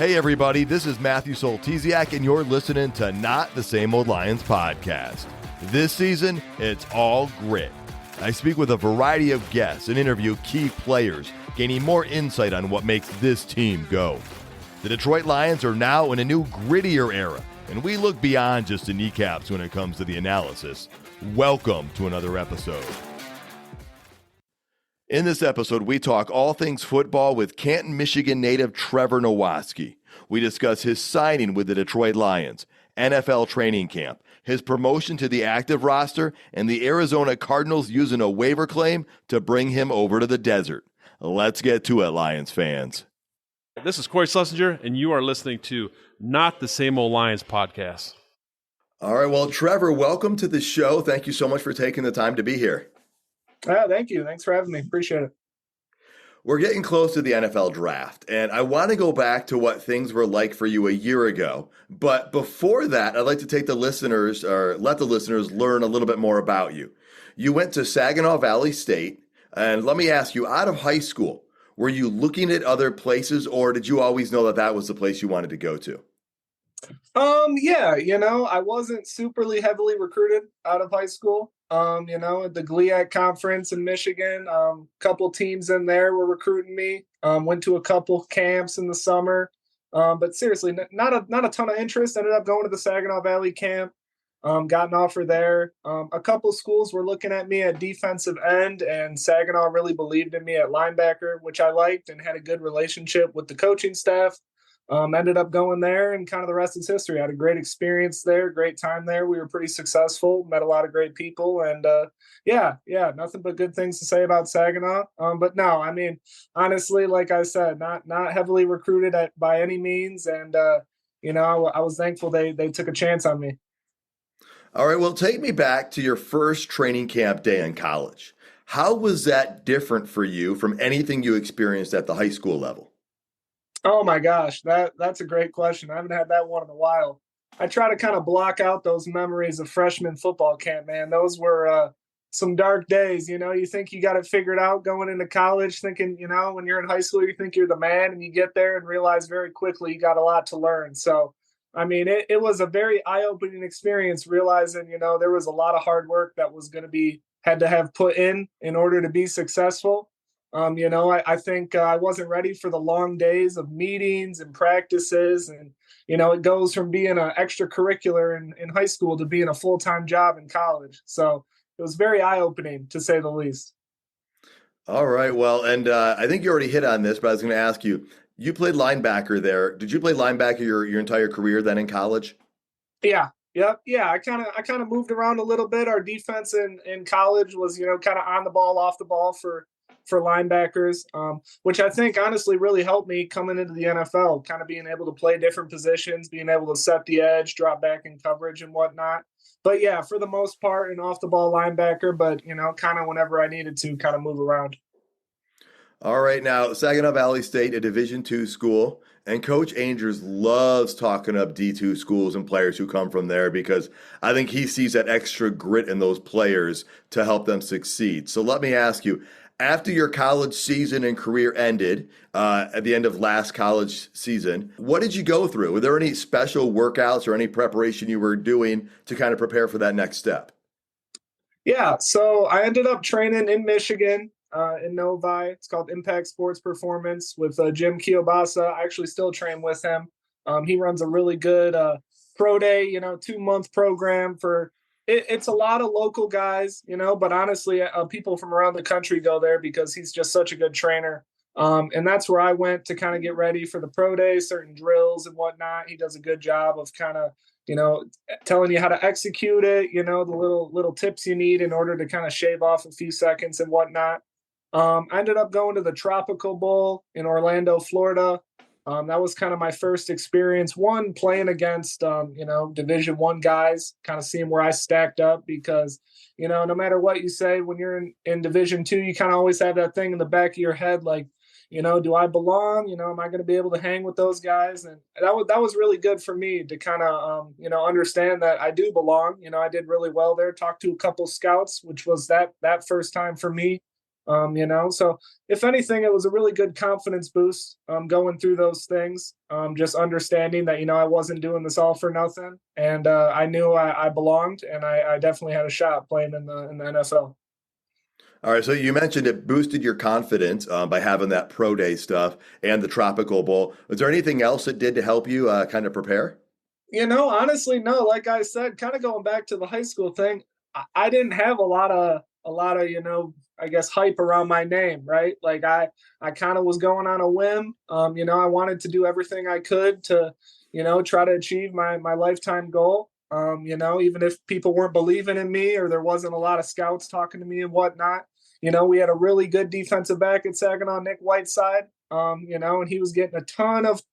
Hey everybody, this is Matthew Soltesiak, and you're listening to Not the Same Old Lions podcast. This season, it's all grit. I speak with a variety of guests and interview key players, gaining more insight on what makes this team go. The Detroit Lions are now in a new grittier era, and we look beyond just the kneecaps when it comes to the analysis. Welcome to another episode. In this episode, we talk all things football with Canton, Michigan native Trevor Nowaske. We discuss his signing with the Detroit Lions, NFL training camp, his promotion to the active roster, and the Arizona Cardinals using a waiver claim to bring him over to the desert. Let's get to it, Lions fans. This is Corey Schlesinger, and you are listening to Not the Same Old Lions podcast. All right, well, Trevor, welcome to the show. Thank you so much for taking the time to be here. Thank you. Thanks for having me. Appreciate it. We're getting close to the NFL draft, and I want to go back to what things were like for you a year ago. But before that, I'd like to take the listeners, or let the listeners learn a little bit more about you. You went to Saginaw Valley State, and let me ask you, out of high school, were you looking at other places, or did you always know that that was the place you wanted to go to? Yeah, I wasn't superly heavily recruited out of high school. At the GLIAC conference in Michigan, couple teams in there were recruiting me. Went to a couple camps in the summer. But seriously, not a ton of interest. Ended up going to the Saginaw Valley camp. Got an offer there. A couple schools were looking at me at defensive end, and Saginaw really believed in me at linebacker, which I liked and had a good relationship with the coaching staff. Ended up going there, and kind of the rest is history. I had a great experience there, great time there. We were pretty successful, met a lot of great people, and nothing but good things to say about Saginaw. But no, I mean, honestly, like I said, not heavily recruited by any means, and I was thankful they took a chance on me. All right, well, take me back to your first training camp day in college. How was that different for you from anything you experienced at the high school level? Oh my gosh, that's a great question. I haven't had that one in a while. I try to kind of block out those memories of freshman football camp, man. Those were some dark days. You think you got it figured out going into college, thinking, when you're in high school, you think you're the man, and you get there and realize very quickly you got a lot to learn. So, I mean, it was a very eye-opening experience, realizing, there was a lot of hard work that was going to had to have put in order to be successful. I think I wasn't ready for the long days of meetings and practices. And, it goes from being an extracurricular in high school to being a full-time job in college. So it was very eye-opening, to say the least. All right. Well, and I think you already hit on this, but I was going to ask you, you played linebacker there. Did you play linebacker your entire career then in college? Yeah. Yep. Yeah. I kind of moved around a little bit. Our defense in college was, kind of on the ball, off the ball for linebackers, which I think honestly really helped me coming into the NFL, kind of being able to play different positions, being able to set the edge, drop back in coverage and whatnot. But yeah, for the most part, an off the ball linebacker, but kind of whenever I needed to kind of move around. All right. Now, Saginaw Valley State, a Division II school, and Coach Angers loves talking up D2 schools and players who come from there because I think he sees that extra grit in those players to help them succeed. So let me ask you, after your college season and career ended at the end of last college season, what did you go through? Were there any special workouts or any preparation you were doing to kind of prepare for that next step? Yeah, so I ended up training in Michigan, in Novi. It's called Impact Sports Performance with Jim Kielbasa. I actually still train with him. He runs a really good pro day, 2-month program for it's a lot of local guys, but honestly, people from around the country go there because he's just such a good trainer. And that's where I went to kind of get ready for the pro day, certain drills and whatnot. He does a good job of kind of, telling you how to execute it, the little tips you need in order to kind of shave off a few seconds and whatnot. I ended up going to the Tropical Bowl in Orlando, Florida. That was kind of my first experience, one, playing against, Division I guys, kind of seeing where I stacked up because, no matter what you say, when you're in Division II, you kind of always have that thing in the back of your head, like, do I belong? Am I going to be able to hang with those guys? And that was really good for me to kind of, understand that I do belong. I did really well there, talked to a couple scouts, which was that first time for me. So if anything, it was a really good confidence boost going through those things, just understanding that, I wasn't doing this all for nothing. And I knew I belonged, and I definitely had a shot playing in the NFL. All right, so you mentioned it boosted your confidence by having that pro day stuff and the Tropical Bowl. Was there anything else it did to help you kind of prepare? Honestly, no. Like I said, kind of going back to the high school thing, I didn't have a lot of I guess hype around my name, right? Like I kind of was going on a whim. I wanted to do everything I could to, try to achieve my lifetime goal. Even if people weren't believing in me or there wasn't a lot of scouts talking to me and whatnot. We had a really good defensive back at Saginaw, Nick Whiteside. And he was getting a ton of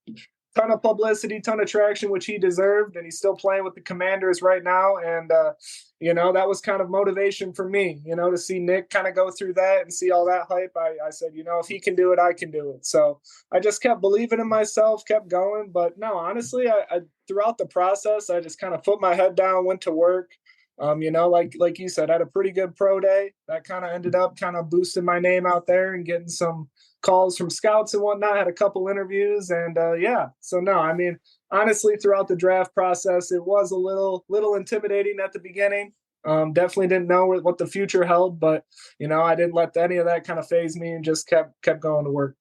publicity, ton of traction, which he deserved, and he's still playing with the Commanders right now. And that was kind of motivation for me, to see Nick kind of go through that and see all that hype. I said, if he can do it, I can do it. So I just kept believing in myself, kept going. But no, honestly, I throughout the process, I just kind of put my head down, went to work. Like you said, I had a pretty good pro day that kind of ended up kind of boosting my name out there and getting some calls from scouts and whatnot. Had a couple interviews, and yeah. So no, I mean, honestly, throughout the draft process, it was a little intimidating at the beginning. Definitely didn't know what the future held, but I didn't let any of that kind of phase me and just kept going to work.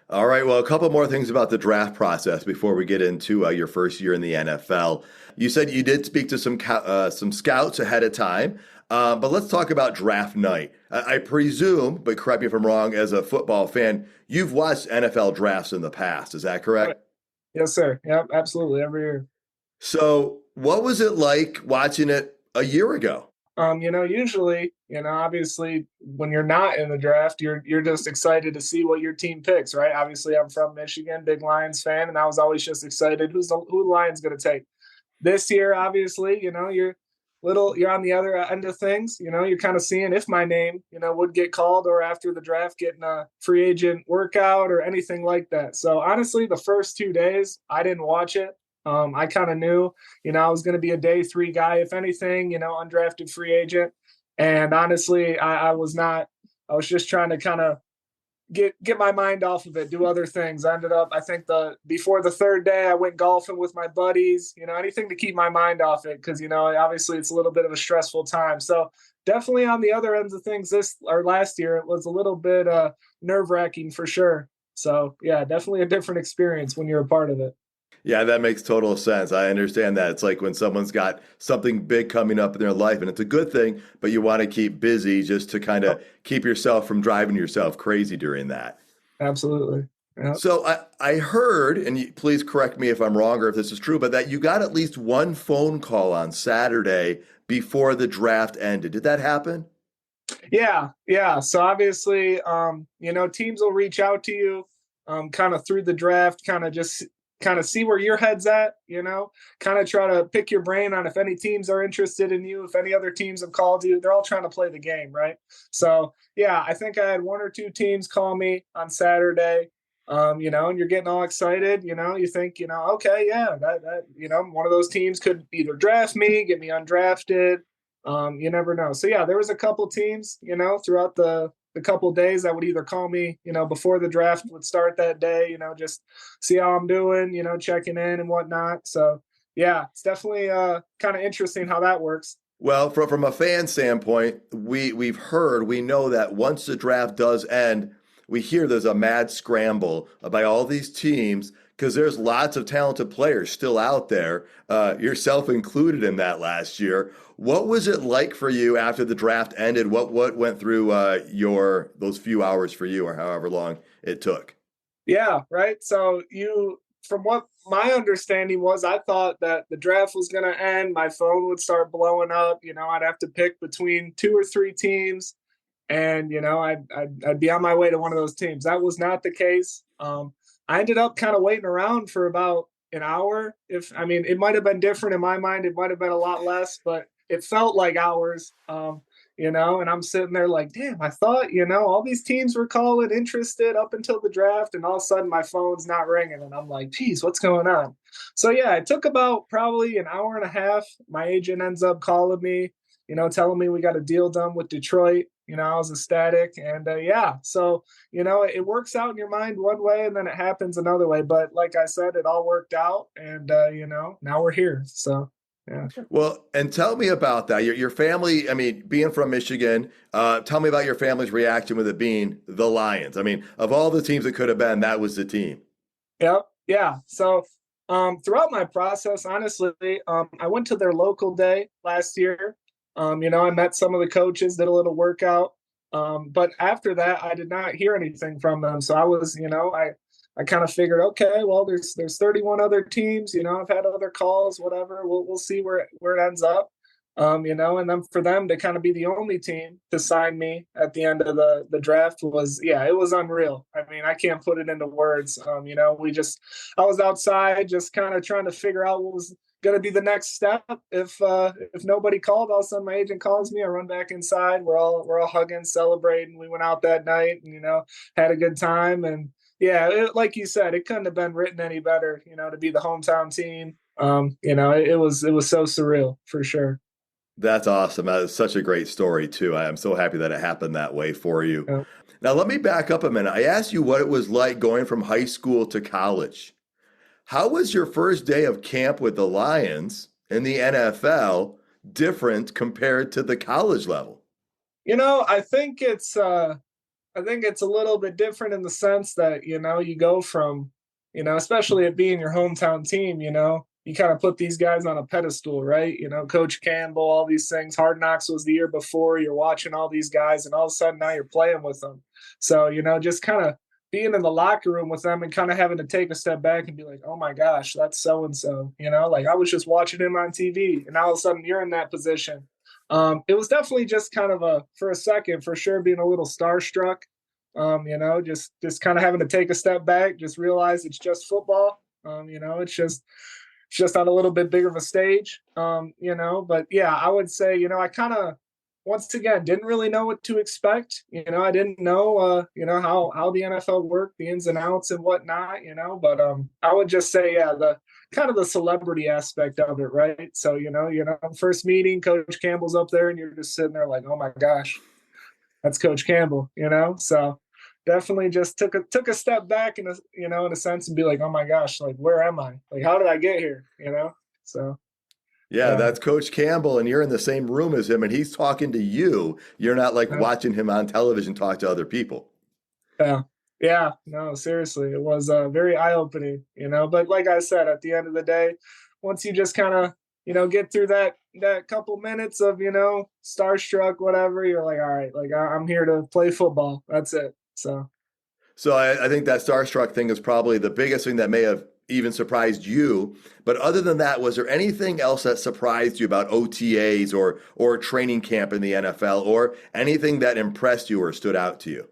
All right, well, a couple more things about the draft process before we get into your first year in the NFL. You said you did speak to some scouts ahead of time, but let's talk about draft night. I presume, but correct me if I'm wrong, as a football fan, you've watched NFL drafts in the past. Is that correct? Yes, sir. Yep, absolutely. Every year. So, what was it like watching it a year ago? Usually, obviously when you're not in the draft, you're just excited to see what your team picks, right? Obviously, I'm from Michigan, big Lions fan, and I was always just excited who the Lions going to take. This year, obviously, you're on the other end of things. You're kind of seeing if my name, would get called or after the draft getting a free agent workout or anything like that. So honestly, the first 2 days, I didn't watch it. I kind of knew, I was going to be a day 3 guy, if anything, undrafted free agent. And honestly, I was not. I was just trying to kind of get my mind off of it, do other things. I ended up, I think before the third day, I went golfing with my buddies. Anything to keep my mind off it because obviously it's a little bit of a stressful time. So definitely on the other ends of things, this or last year it was a little bit nerve wracking for sure. So yeah, definitely a different experience when you're a part of it. Yeah, that makes total sense. I understand that. It's like when someone's got something big coming up in their life, and it's a good thing, but you want to keep busy just to kind of keep yourself from driving yourself crazy during that. Absolutely. Yeah. So I heard, and please correct me if I'm wrong or if this is true, but that you got at least one phone call on Saturday before the draft ended. Did that happen? Yeah. Yeah. So obviously, teams will reach out to you kind of through the draft, kind of see where your head's at, kind of try to pick your brain on if any teams are interested in you, if any other teams have called you. They're all trying to play the game, right? So, yeah, I think I had 1 or 2 teams call me on Saturday, and you're getting all excited, you think, okay, yeah, one of those teams could either draft me, get me undrafted. You never know. So, yeah, there was a couple teams, throughout the couple days that would either call me, before the draft would start that day, just see how I'm doing, checking in and whatnot. So yeah, it's definitely kind of interesting how that works. Well, from a fan standpoint, we know that once the draft does end, we hear there's a mad scramble by all these teams because there's lots of talented players still out there, yourself included in that last year. What was it like for you after the draft ended? What went through those few hours for you, or however long it took? Yeah, right. So from what my understanding was, I thought that the draft was going to end. My phone would start blowing up. I'd have to pick between 2 or 3 teams, and I'd be on my way to one of those teams. That was not the case. I ended up kind of waiting around for about an hour. It might have been different in my mind. It might have been a lot less, but it felt like hours. And I'm sitting there like, damn, I thought, all these teams were calling interested up until the draft, and all of a sudden my phone's not ringing, and I'm like, geez, what's going on? So yeah, it took about probably an hour and a half. My agent ends up calling me, telling me we got a deal done with Detroit. I was ecstatic. And yeah, so, it works out in your mind one way and then it happens another way. But like I said, it all worked out. And, now we're here. So, yeah. Well, and tell me about that. Your family, I mean, being from Michigan, tell me about your family's reaction with it being the Lions. I mean, of all the teams it could have been, that was the team. Yep. Yeah. So throughout my process, honestly, I went to their local day last year. I met some of the coaches, did a little workout. But after that, I did not hear anything from them. So I was, I kind of figured, okay, well, there's 31 other teams. I've had other calls, whatever. We'll see where it ends up. And then for them to kind of be the only team to sign me at the end of the draft was, yeah, it was unreal. I mean, I can't put it into words. I was outside just kind of trying to figure out what was going to be the next step. If nobody called, all of a sudden my agent calls me. I run back inside. We're all hugging, celebrating. We went out that night and had a good time. And yeah, like you said, it couldn't have been written any better. To be the hometown team. It was so surreal for sure. That's awesome. That is such a great story, too. I am so happy that it happened that way for you. Yeah. Now, let me back up a minute. I asked you what it was like going from high school to college. How was your first day of camp with the Lions in the NFL different compared to the college level? I think it's a little bit different in the sense that, you go from, especially it being your hometown team, you kind of put these guys on a pedestal, right? Coach Campbell, all these things. Hard Knocks was the year before. You're watching all these guys, and all of a sudden now you're playing with them. So, just kind of being in the locker room with them and kind of having to take a step back and be like, oh my gosh, that's so-and-so. Like I was just watching him on TV, and all of a sudden you're in that position. It was definitely just kind of for a second, for sure, being a little starstruck. Just kind of having to take a step back, just realize it's just football. It's just on a little bit bigger of a stage, but yeah, I would say, I kind of, once again, didn't really know what to expect. I didn't know, how the NFL worked, the ins and outs and whatnot, but I would just say, yeah, the kind of the celebrity aspect of it, right? So, first meeting, Coach Campbell's up there and you're just sitting there like, oh my gosh, that's Coach Campbell, so definitely just took a step back in a sense and be like, oh my gosh, like where am I? Like how did I get here? So yeah, that's Coach Campbell, and you're in the same room as him, and he's talking to you. You're not like watching him on television talk to other people. Yeah, no, seriously, it was very eye-opening, But like I said, at the end of the day, once you just kind of get through that couple minutes of starstruck, whatever, you're like, all right, like I'm here to play football. That's it. So I think that starstruck thing is probably the biggest thing that may have even surprised you. But other than that, was there anything else that surprised you about OTAs or training camp in the NFL or anything that impressed you or stood out to you?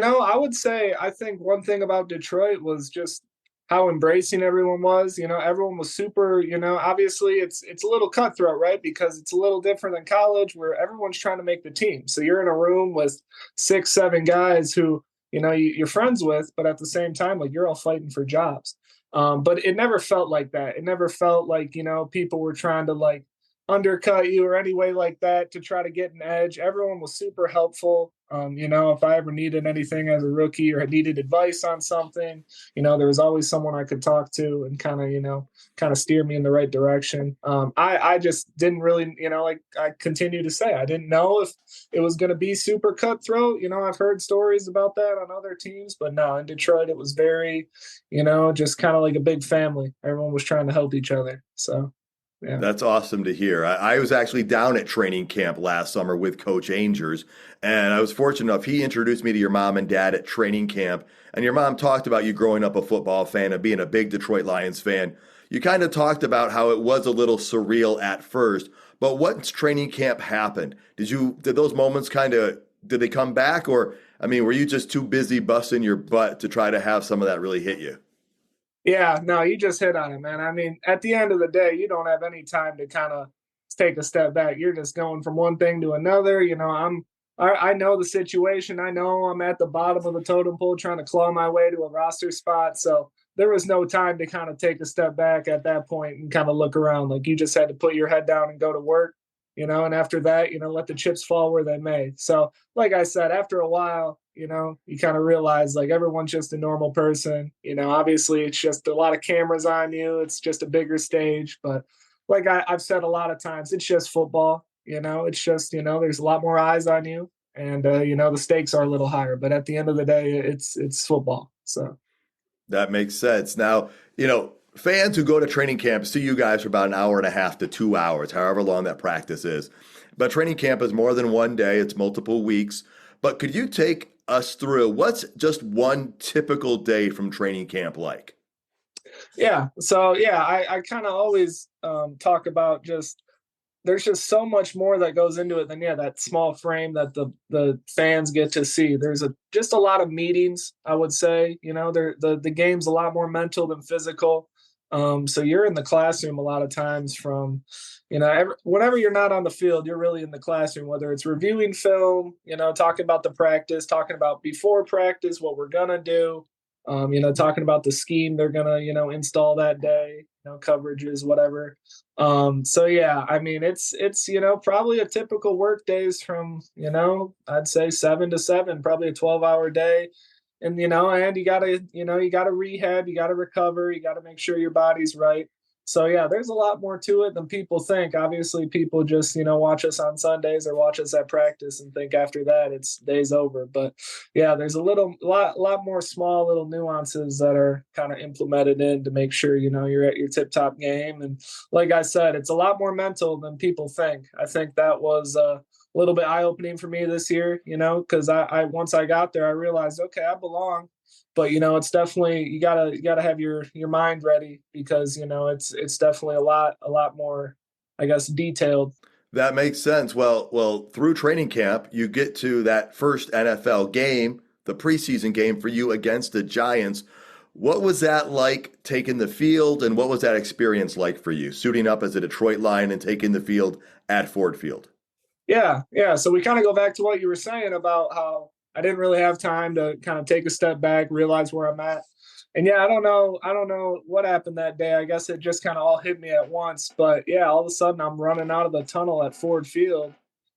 I would say I think one thing about Detroit was just how embracing everyone was. Everyone was super, obviously it's a little cutthroat, right? Because it's a little different than college where everyone's trying to make the team. So you're in a room with 6, 7 guys who, you're friends with, but at the same time, like you're all fighting for jobs. But it never felt like that. It never felt like, people were trying to like undercut you or any way like that to try to get an edge. Everyone was super helpful. If I ever needed anything as a rookie or needed advice on something, there was always someone I could talk to and kind of steer me in the right direction. I just didn't really, like I continue to say, I didn't know if it was going to be super cutthroat. I've heard stories about that on other teams, but no, in Detroit, it was very, just kind of like a big family. Everyone was trying to help each other. So. Yeah. That's awesome to hear. I was actually down at training camp last summer with Coach Angers, and I was fortunate enough. He introduced me to your mom and dad at training camp, and your mom talked about you growing up a football fan and being a big Detroit Lions fan. You kind of talked about how it was a little surreal at first, but once training camp happened, did those moments did they come back, or, I mean, were you just too busy busting your butt to try to have some of that really hit you? Yeah, no, you just hit on it, man. I mean, at the end of the day, you don't have any time to kind of take a step back. You're just going from one thing to another. I know the situation. I know I'm at the bottom of the totem pole trying to claw my way to a roster spot. So there was no time to kind of take a step back at that point and kind of look around. Like you just had to put your head down and go to work. and after that, let the chips fall where they may. So, like I said, after a while, you kind of realize like everyone's just a normal person. Obviously it's just a lot of cameras on you. It's just a bigger stage. But like I've said a lot of times, it's just football. It's just, there's a lot more eyes on you. And the stakes are a little higher. But at the end of the day, it's football. So That makes sense. Now, fans who go to training camp see you guys for about an hour and a half to 2 hours, however long that practice is. But training camp is more than one day, it's multiple weeks. But could you take us through what's just one typical day from training camp like? yeah. So yeah, I kind of always talk about just there's just so much more that goes into it than that small frame that the fans get to see. There's just a lot of meetings, I would say. The game's a lot more mental than physical. So you're in the classroom a lot of times from, whenever you're not on the field, you're really in the classroom, whether it's reviewing film, talking about the practice, talking about before practice, what we're gonna do, talking about the scheme they're gonna, install that day, coverages, whatever. So yeah, I mean, it's probably a typical work days from, I'd say 7 to 7, probably a 12-hour day. And and you gotta rehab, you gotta recover, you gotta make sure your body's right. So yeah, there's a lot more to it than people think. Obviously, people just watch us on Sundays or watch us at practice and think after that it's day's over. But yeah, there's a lot more small little nuances that are kind of implemented in to make sure you're at your tip top game. And like I said, it's a lot more mental than people think. I think that was a little bit eye opening for me this year, because I once I got there, I realized, okay, I belong. But it's definitely you gotta have your mind ready because it's definitely a lot more, I guess, detailed. That makes sense. Well, through training camp, you get to that first NFL game, the preseason game for you against the Giants. What was that like taking the field, and what was that experience like for you, suiting up as a Detroit Lion and taking the field at Ford Field? Yeah, yeah. So we kind of go back to what you were saying about how I didn't really have time to kind of take a step back, realize where I'm at. And yeah, I don't know what happened that day. I guess it just kind of all hit me at once. But yeah, all of a sudden I'm running out of the tunnel at Ford Field.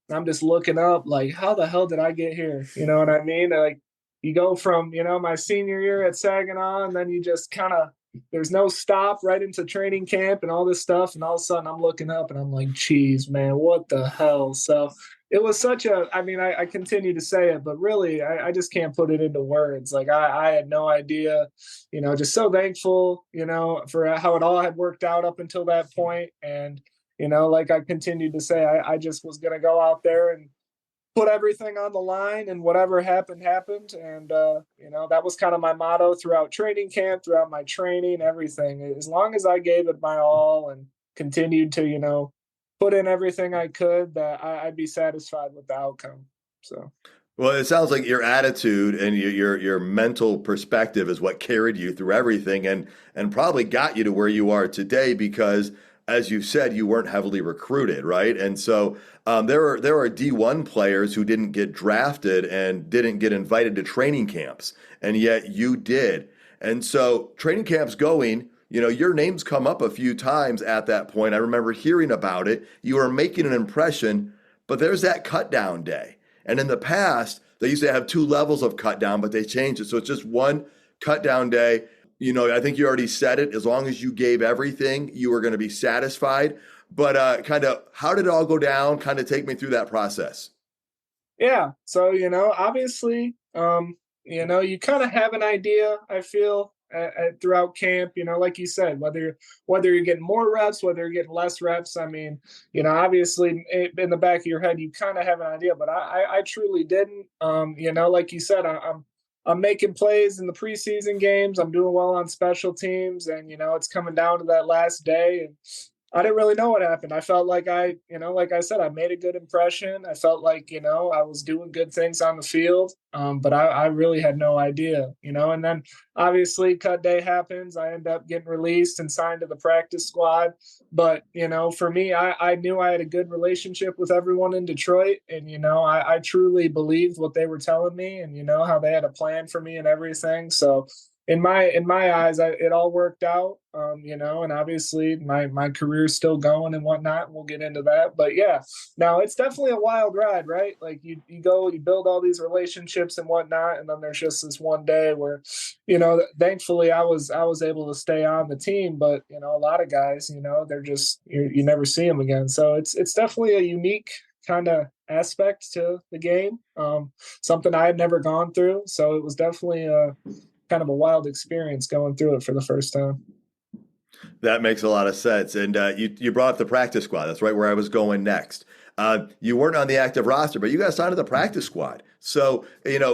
And I'm just looking up like, how the hell did I get here? You know what I mean? Like you go from, my senior year at Saginaw, and then you just kind of there's no stop right into training camp and all this stuff. And all of a sudden I'm looking up and I'm like, geez, man, what the hell? So it was I mean, I continue to say it, but really I just can't put it into words. Like I had no idea, just so thankful, for how it all had worked out up until that point. And, like I continued to say, I just was going to go out there and put everything on the line, and whatever happened happened. And that was kind of my motto throughout training camp, throughout my training, everything. As long as I gave it my all and continued to put in everything I could, that I'd be satisfied with the outcome. So Well, it sounds like your attitude and your mental perspective is what carried you through everything and probably got you to where you are today because, as you said, you weren't heavily recruited, right? And so there are D1 players who didn't get drafted and didn't get invited to training camps, and yet you did. And so training camps going, your name's come up a few times at that point. I remember hearing about it. You were making an impression, but there's that cut down day. And in the past, they used to have two levels of cut down, but they changed it. So it's just one cut down day. I think you already said it. As long as you gave everything, you were going to be satisfied. But kind of how did it all go down? Kind of take me through that process. yeah, so obviously, you kind of have an idea. I feel throughout camp, like you said, whether you're getting more reps, whether you're getting less reps. I mean, obviously in the back of your head, you kind of have an idea, but I truly didn't. Like you said, I'm making plays in the preseason games. I'm doing well on special teams, and it's coming down to that last day, and I didn't really know what happened. I felt like like I said, I made a good impression. I felt like, I was doing good things on the field. But I really had no idea, and then obviously cut day happens. I end up getting released and signed to the practice squad. But, for me, I knew I had a good relationship with everyone in Detroit. And, I truly believed what they were telling me and, how they had a plan for me and everything. So, in my eyes, it all worked out, and obviously my career's still going and whatnot. And we'll get into that, but yeah, now it's definitely a wild ride, right? Like you go, you build all these relationships and whatnot, and then there's just this one day where, thankfully I was able to stay on the team, but a lot of guys, they're just you never see them again. So it's definitely a unique kind of aspect to the game, something I had never gone through. So it was definitely a kind of a wild experience going through it for the first time. That makes a lot of sense. And you brought up the practice squad. That's right where I was going next. You weren't on the active roster, but you got signed to the practice squad. So,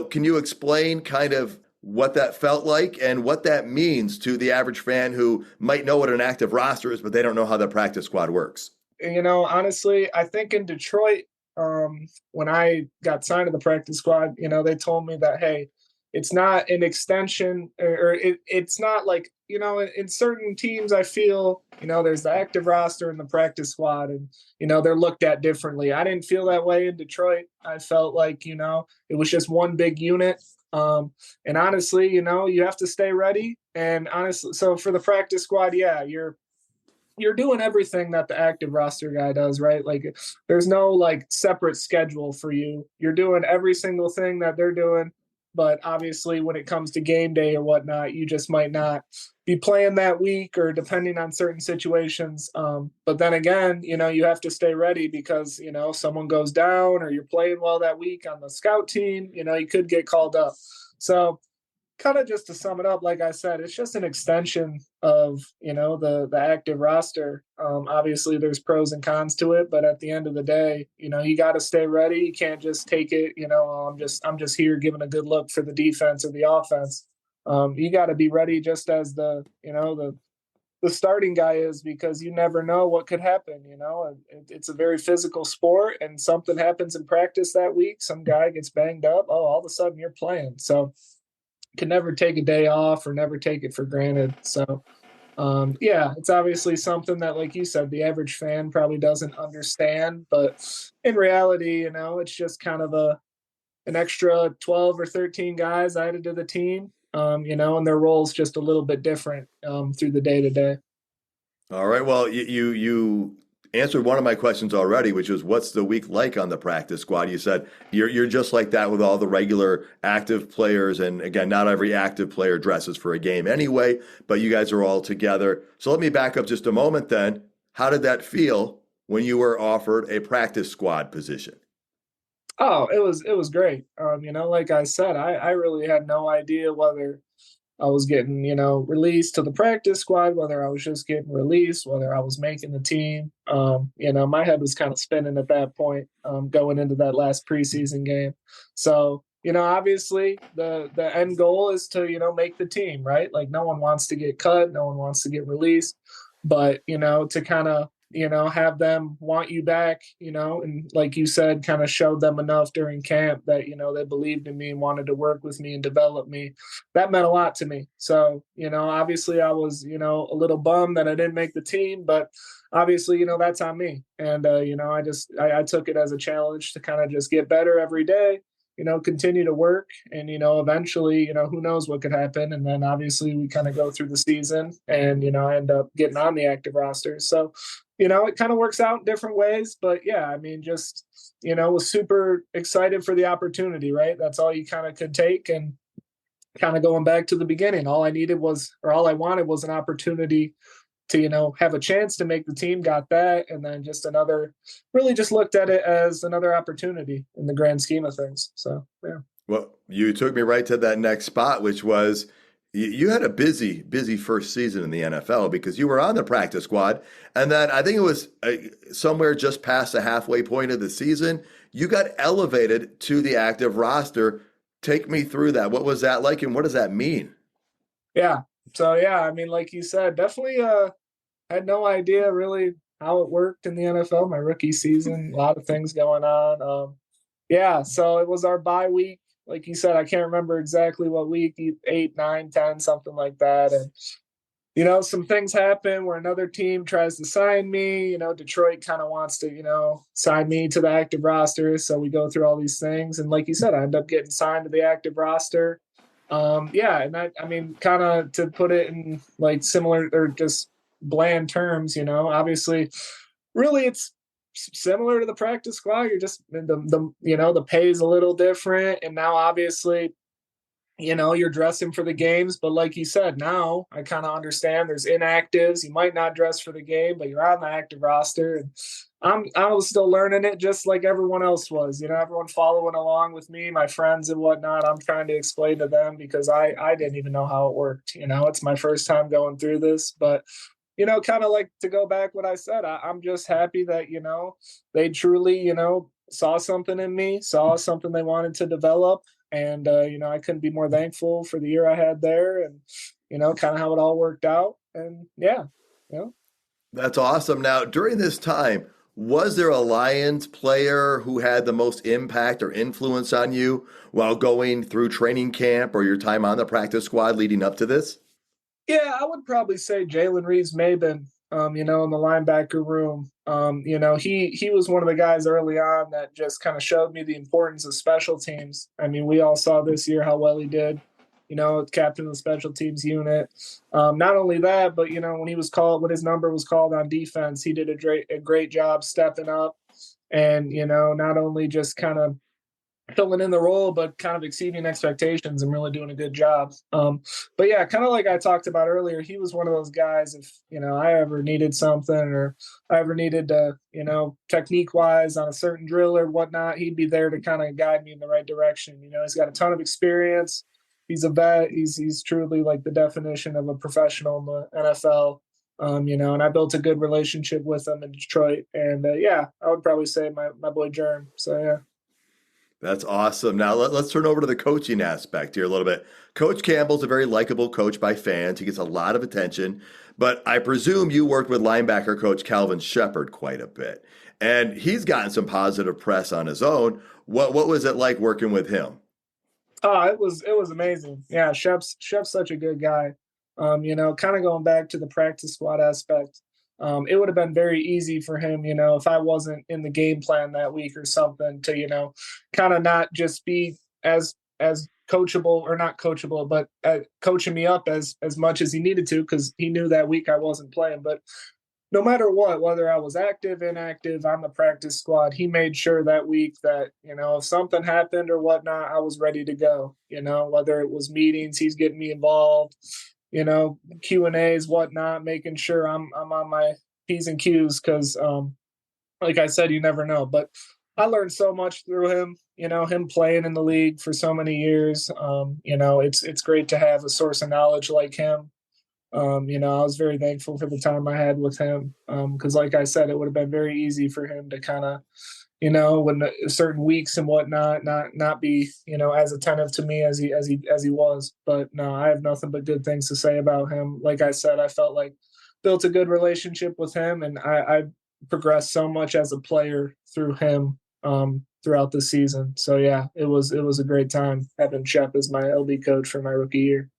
can you explain kind of what that felt like and what that means to the average fan who might know what an active roster is, but they don't know how the practice squad works? Honestly, I think in Detroit, when I got signed to the practice squad, they told me that, hey, it's not an extension, or it's not like, in certain teams, I feel, there's the active roster and the practice squad, and, they're looked at differently. I didn't feel that way in Detroit. I felt like, it was just one big unit. And honestly, you have to stay ready. And honestly, so for the practice squad, yeah, you're doing everything that the active roster guy does, right? Like there's no like separate schedule for you. You're doing every single thing that they're doing. But obviously when it comes to game day or whatnot, you just might not be playing that week or depending on certain situations. But then again, you have to stay ready because, someone goes down or you're playing well that week on the scout team, you could get called up. So kind of just to sum it up, like I said, it's just an extension of the active roster. Obviously, there's pros and cons to it, but at the end of the day, you got to stay ready. You can't just take it. I'm just here giving a good look for the defense or the offense. You got to be ready just as the starting guy is, because you never know what could happen. It's a very physical sport, and something happens in practice that week. Some guy gets banged up. Oh, all of a sudden you're playing. So can never take a day off or never take it for granted. So, yeah, it's obviously something that, like you said, the average fan probably doesn't understand. But in reality, it's just kind of an extra 12 or 13 guys added to the team, and their roles just a little bit different through the day to day. All right. Well, you answered one of my questions already, which was what's the week like on the practice squad? You said you're just like that with all the regular active players, and again, not every active player dresses for a game anyway, but you guys are all together. So let me back up just a moment then. How did that feel when you were offered a practice squad position? Oh, it was great. Like I said, I really had no idea whether I was getting, released to the practice squad, whether I was just getting released, whether I was making the team. My head was kind of spinning at that point, going into that last preseason game. So, obviously the end goal is to, make the team, right? Like no one wants to get cut, no one wants to get released, but, to kind of, have them want you back, and like you said, kind of showed them enough during camp that, they believed in me and wanted to work with me and develop me. That meant a lot to me. So, obviously I was, a little bummed that I didn't make the team, but obviously, that's on me. And, I took it as a challenge to kind of just get better every day, continue to work, and, eventually, who knows what could happen. And then obviously we kind of go through the season and, I end up getting on the active roster. So, it kind of works out in different ways, but yeah, I mean, just, was super excited for the opportunity, right? That's all you kind of could take. And kind of going back to the beginning, all I wanted was an opportunity to, have a chance to make the team, got that. And then really just looked at it as another opportunity in the grand scheme of things. So, yeah. Well, you took me right to that next spot, which was you had a busy, busy first season in the NFL because you were on the practice squad. And then I think it was somewhere just past the halfway point of the season, you got elevated to the active roster. Take me through that. What was that like, and what does that mean? Yeah. So, yeah, I mean, like you said, definitely had no idea really how it worked in the NFL, my rookie season, a lot of things going on. Yeah, so it was our bye week. Like you said, I can't remember exactly what week, 8, 9, 10, something like that. And, some things happen where another team tries to sign me. Detroit kind of wants to, sign me to the active roster. So we go through all these things. And like you said, I end up getting signed to the active roster. Yeah, and I mean, kind of to put it in like similar or just bland terms, obviously, really it's similar to the practice squad. You're just the pay is a little different, and now obviously you're dressing for the games, but like you said, now I kind of understand there's inactives. You might not dress for the game, but you're on the active roster. And I was still learning it just like everyone else was, everyone following along with me, my friends and whatnot. I'm trying to explain to them because I didn't even know how it worked. It's my first time going through this, but kind of like to go back what I said, I'm just happy that, they truly, saw something in me, saw something they wanted to develop. And, I couldn't be more thankful for the year I had there and, kind of how it all worked out. And yeah, you know. That's awesome. Now, during this time, was there a Lions player who had the most impact or influence on you while going through training camp or your time on the practice squad leading up to this? Yeah, I would probably say Jalen Reeves-Maybin, in the linebacker room. He was one of the guys early on that just kind of showed me the importance of special teams. I mean, we all saw this year how well he did, captain of the special teams unit. Not only that, but, when his number was called on defense, he did a great job stepping up and, not only just kind of filling in the role, but kind of exceeding expectations and really doing a good job. But yeah, kind of like I talked about earlier, he was one of those guys. If I ever needed something or I ever needed to, technique wise on a certain drill or whatnot, he'd be there to kind of guide me in the right direction. He's got a ton of experience. He's a vet. He's truly like the definition of a professional in the NFL. And I built a good relationship with him in Detroit. And yeah, I would probably say my boy Germ. So yeah. That's awesome. Now let's turn over to the coaching aspect here a little bit. Coach Campbell's a very likable coach by fans. He gets a lot of attention, but I presume you worked with linebacker coach Calvin Shepard quite a bit, and he's gotten some positive press on his own. What was it like working with him? Oh, it was amazing. Yeah, Shep's such a good guy. Kind of going back to the practice squad aspect, it would have been very easy for him, if I wasn't in the game plan that week or something to, kind of not just be as coachable or not coachable, but coaching me up as much as he needed to because he knew that week I wasn't playing. But no matter what, whether I was active, inactive, on the practice squad, he made sure that week that, if something happened or whatnot, I was ready to go, whether it was meetings, he's getting me involved, Q&As, whatnot, making sure I'm on my P's and Q's because, like I said, you never know. But I learned so much through him, him playing in the league for so many years. It's great to have a source of knowledge like him. I was very thankful for the time I had with him because, like I said, it would have been very easy for him to kind of, when certain weeks and whatnot, not be, as attentive to me as he was. But no, I have nothing but good things to say about him. Like I said, I felt like built a good relationship with him, and I progressed so much as a player through him throughout the season. So yeah, it was a great time having Shep as my LB coach for my rookie year.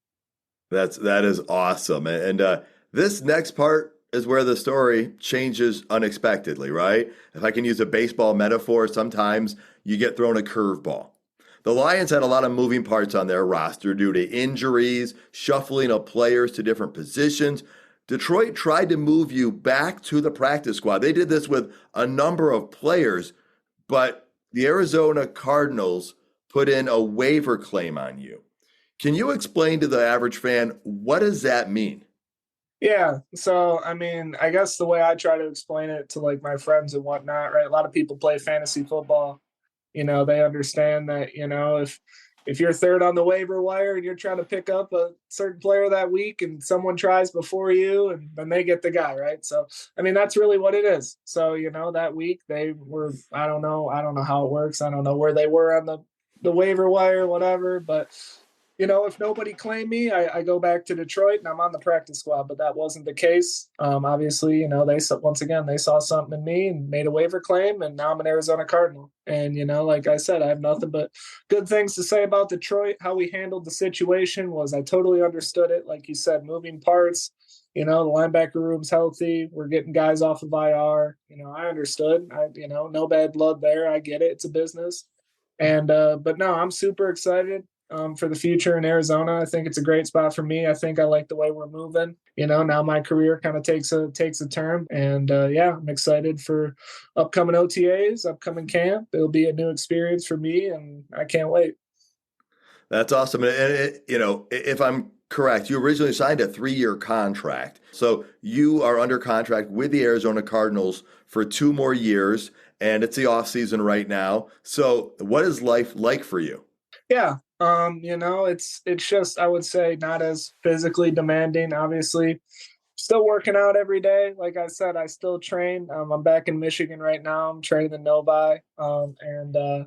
That is awesome. And this next part is where the story changes unexpectedly, right? If I can use a baseball metaphor, sometimes you get thrown a curveball. The Lions had a lot of moving parts on their roster due to injuries, shuffling of players to different positions. Detroit tried to move you back to the practice squad. They did this with a number of players, but the Arizona Cardinals put in a waiver claim on you. Can you explain to the average fan, what does that mean? Yeah. So, I mean, I guess the way I try to explain it to like my friends and whatnot, right? A lot of people play fantasy football. They understand that, if you're third on the waiver wire and you're trying to pick up a certain player that week and someone tries before you and then they get the guy, right? So, I mean, that's really what it is. So, that week they were, I don't know how it works. I don't know where they were on the waiver wire, whatever, but if nobody claimed me, I go back to Detroit and I'm on the practice squad, but that wasn't the case. Obviously, they saw something in me and made a waiver claim, and now I'm an Arizona Cardinal. And, like I said, I have nothing but good things to say about Detroit. How we handled the situation was I totally understood it. Like you said, moving parts, the linebacker room's healthy. We're getting guys off of IR. I understood. No bad blood there. I get it. It's a business. And, but no, I'm super excited. for the future in Arizona. I think it's a great spot for me. I think I like the way we're moving. Now my career kind of takes a turn, and yeah, I'm excited for upcoming OTAs, upcoming camp. It'll be a new experience for me, and I can't wait. That's awesome. If I'm correct, you originally signed a 3-year contract. So you are under contract with the Arizona Cardinals for 2 more years, and it's the off season right now. So what is life like for you? Yeah. It's just, I would say, not as physically demanding, obviously. Still working out every day. Like I said, I still train. I'm back in Michigan right now. I'm training in Novi. And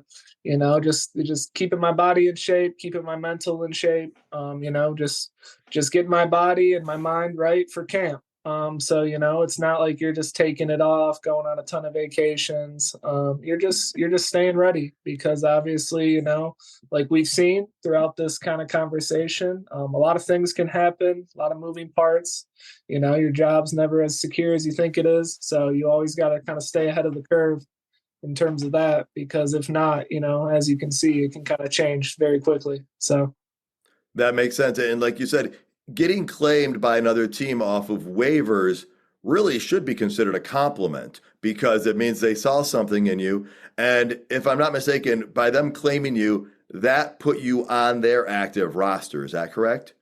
just keeping my body in shape, keeping my mental in shape. Just getting my body and my mind right for camp. So it's not like you're just taking it off, going on a ton of vacations. You're just staying ready because obviously, like we've seen throughout this kind of conversation, a lot of things can happen, a lot of moving parts. Your job's never as secure as you think it is. So you always got to kind of stay ahead of the curve in terms of that, because if not, as you can see, it can kind of change very quickly. So That makes sense. And like you said, getting claimed by another team off of waivers really should be considered a compliment because it means they saw something in you. And if I'm not mistaken, by them claiming you, that put you on their active roster. Is that correct?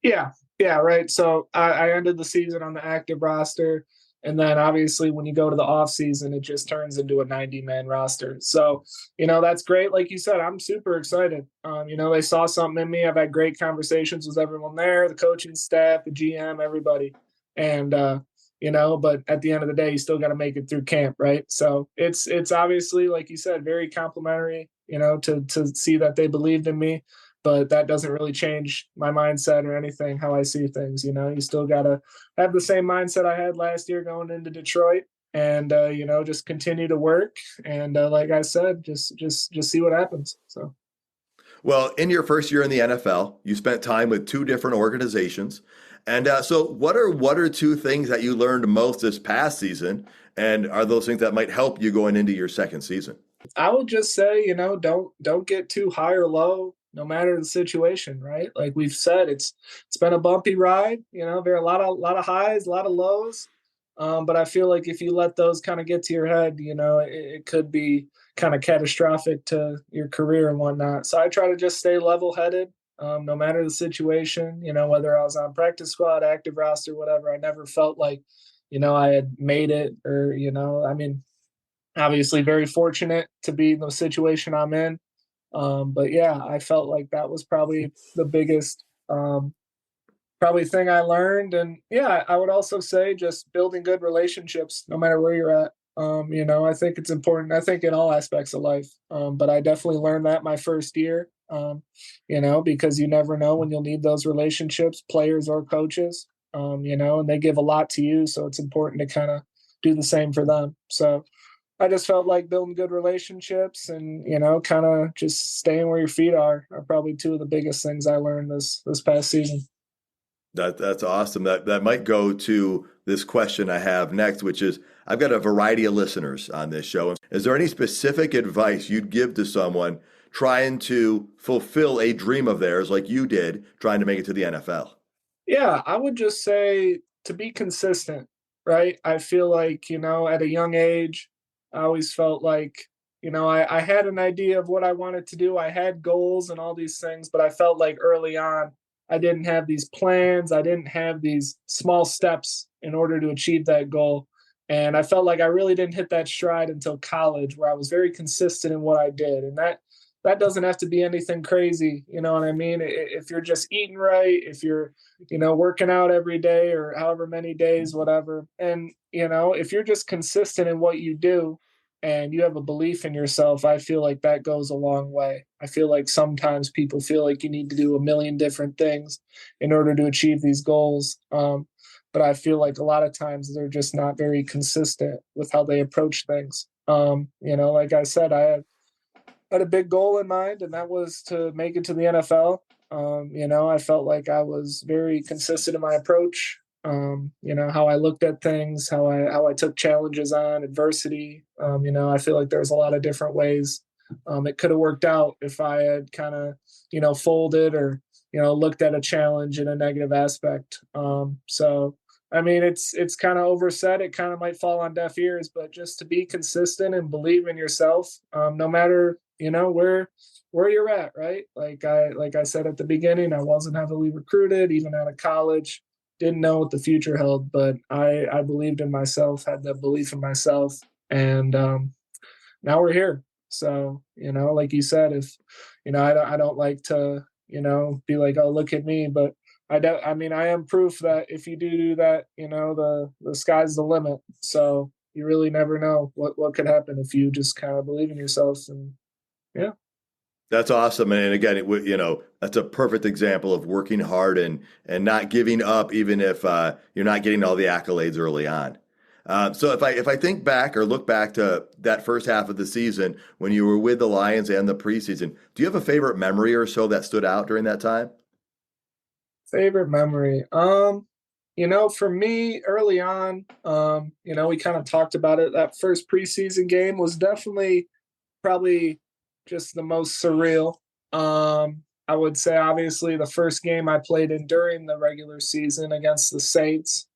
yeah, yeah, right. So I ended the season on the active roster. And then obviously when you go to the off season, it just turns into a 90-man roster. So, that's great. Like you said, I'm super excited. They saw something in me. I've had great conversations with everyone there, the coaching staff, the GM, everybody. And, but at the end of the day, you still got to make it through camp. Right. So it's obviously, like you said, very complimentary, to see that they believed in me. But that doesn't really change my mindset or anything, how I see things. You still got to have the same mindset I had last year going into Detroit and, just continue to work. And like I said, just see what happens. So. Well, in your first year in the NFL, you spent time with 2 different organizations. And so what are 1 or 2 things that you learned most this past season? And are those things that might help you going into your second season? I would just say, don't get too high or low, no matter the situation, right? Like we've said, it's been a bumpy ride. There are a lot of highs, a lot of lows. But I feel like if you let those kind of get to your head, it could be kind of catastrophic to your career and whatnot. So I try to just stay level headed, no matter the situation. Whether I was on practice squad, active roster, whatever. I never felt like, I had made it, or I mean, obviously very fortunate to be in the situation I'm in. But yeah, I felt like that was probably the biggest probably thing I learned. And yeah, I would also say just building good relationships no matter where you're at. I think it's important. I think in all aspects of life. But I definitely learned that my first year. Because you never know when you'll need those relationships, players or coaches. And they give a lot to you, so it's important to kind of do the same for them. So I just felt like building good relationships and, kind of just staying where your feet are probably 2 of the biggest things I learned this past season. That's awesome. That might go to this question I have next, which is I've got a variety of listeners on this show. Is there any specific advice you'd give to someone trying to fulfill a dream of theirs like you did, trying to make it to the NFL? Yeah, I would just say to be consistent, right? I feel like, at a young age, I always felt like, I had an idea of what I wanted to do. I had goals and all these things, but I felt like early on, I didn't have these plans. I didn't have these small steps in order to achieve that goal. And I felt like I really didn't hit that stride until college, where I was very consistent in what I did. And that doesn't have to be anything crazy. You know what I mean? If you're just eating right, if you're, working out every day or however many days, whatever. And, if you're just consistent in what you do and you have a belief in yourself, I feel like that goes a long way. I feel like sometimes people feel like you need to do a million different things in order to achieve these goals. But I feel like a lot of times they're just not very consistent with how they approach things. Like I said, I had a big goal in mind, and that was to make it to the NFL. I felt like I was very consistent in my approach. How I looked at things, how I took challenges on, adversity. I feel like there's a lot of different ways it could have worked out if I had kind of, folded or, looked at a challenge in a negative aspect. So, I mean, it's kind of overset. It kind of might fall on deaf ears, but just to be consistent and believe in yourself, no matter, where you're at, right? Like I said at the beginning, I wasn't heavily recruited, even out of college. Didn't know what the future held, but I believed in myself, had that belief in myself, and now we're here. So, like you said, if I don't like to, be like, oh, look at me, but I mean, I am proof that if you do that, the sky's the limit. So you really never know what could happen if you just kind of believe in yourself. And yeah. That's awesome. And again, that's a perfect example of working hard and not giving up, even if you're not getting all the accolades early on. So if I think back or look back to that first half of the season when you were with the Lions and the preseason, do you have a favorite memory or so that stood out during that time? Favorite memory. For me early on, we kind of talked about it. That first preseason game was definitely probably just the most surreal. I would say obviously the first game I played in during the regular season against the Saints,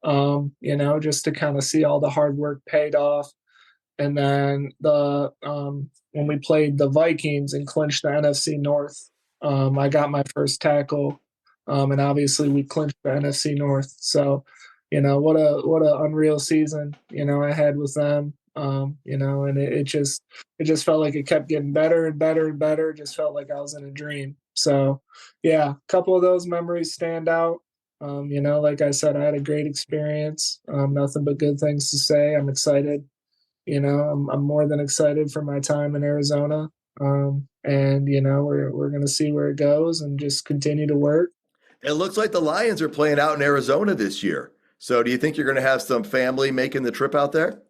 just to kind of see all the hard work paid off. And then when we played the Vikings and clinched the NFC North, I got my first tackle. And obviously we clinched the NFC North. So, what a unreal season, I had with them. And it just felt like it kept getting better and better and better. It just felt like I was in a dream. So yeah, a couple of those memories stand out. Like I said, I had a great experience. Nothing but good things to say. I'm excited. I'm more than excited for my time in Arizona. And we're going to see where it goes and just continue to work. It looks like the Lions are playing out in Arizona this year. So do you think you're going to have some family making the trip out there?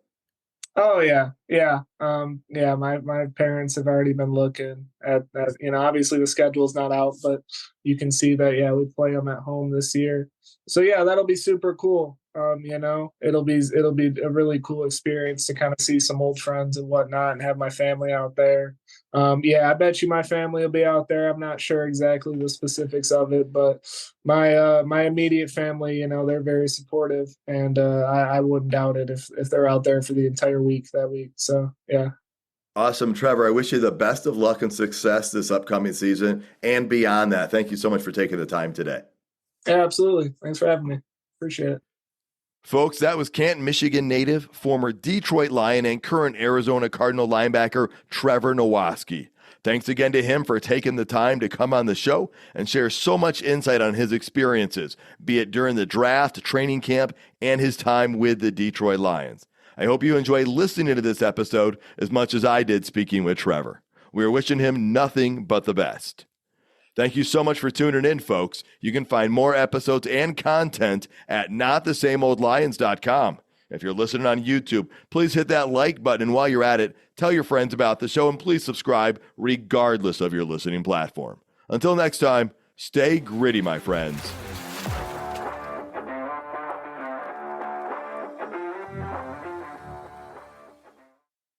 Oh yeah. Yeah. My parents have already been looking at that. Obviously the schedule's not out, but you can see that, yeah, we play them at home this year. So yeah, that'll be super cool. It'll be a really cool experience to kind of see some old friends and whatnot and have my family out there. Yeah, I bet you my family will be out there. I'm not sure exactly the specifics of it, but my immediate family, they're very supportive, and I wouldn't doubt it if they're out there for the entire week that week. So yeah. Awesome, Trevor. I wish you the best of luck and success this upcoming season and beyond that. Thank you so much for taking the time today. Yeah, absolutely. Thanks for having me. Appreciate it. Folks, that was Canton, Michigan native, former Detroit Lion, and current Arizona Cardinal linebacker Trevor Nowaske. Thanks again to him for taking the time to come on the show and share so much insight on his experiences, be it during the draft, training camp, and his time with the Detroit Lions. I hope you enjoy listening to this episode as much as I did speaking with Trevor. We are wishing him nothing but the best. Thank you so much for tuning in, folks. You can find more episodes and content at notthesameoldlions.com. If you're listening on YouTube, please hit that like button, and while you're at it, tell your friends about the show, and please subscribe regardless of your listening platform. Until next time, stay gritty, my friends.